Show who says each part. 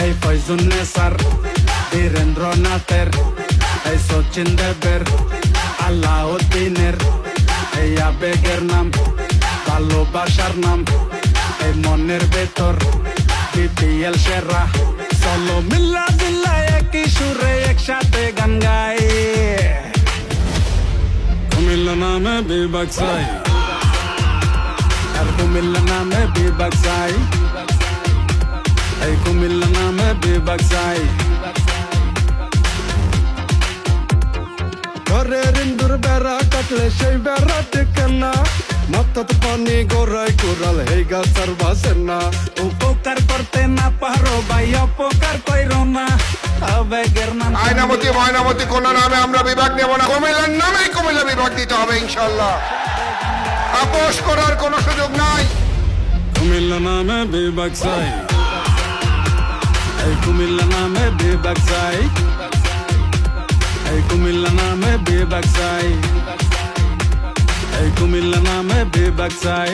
Speaker 1: এই ফয়জুন নেসার, বীরেন্দ্রনাথের, এই সচিন দেবের, আলাউদ্দিনের, এই আবেগের নাম, ভালোবাসার নাম, এই মনের ভেতর, বিপিএল সেরা। চলো মিল্লা জিল্লা একই সুরে একসাথে গান গাই। কুমিল্লা নামে বিভাগ চাই, আর কুমিল্লা নামে বিভাগ চাই, এই কুমিল্লা নামে বিভাগ চাই। ঘরের ইন্দুর বেড়া কাটলে সেই বেড়া টেকে না, মাথাতে পানি গোড়ায় কোরাল এই গাছ আর বাসে না। উপকার করতে না পারো ভাই অপকার কইরো না, আবেগের নাম।
Speaker 2: ময়নামতি কোন নামে আমরা বিভাগ নেব না, কুমিল্লার নামেই কুমিল্লা বিভাগ দিতে হবে ইনশাল্লাহ। আপোষ করার কোনো সুযোগ নাই।
Speaker 1: কুমিল্লা নামে বিভাগ চাই, এই কুমিল্লা নামে বিভাগ চাই, এই কুমিল্লা নামে বিভাগ চাই, এই কুমিল্লা নামে বিভাগ চাই।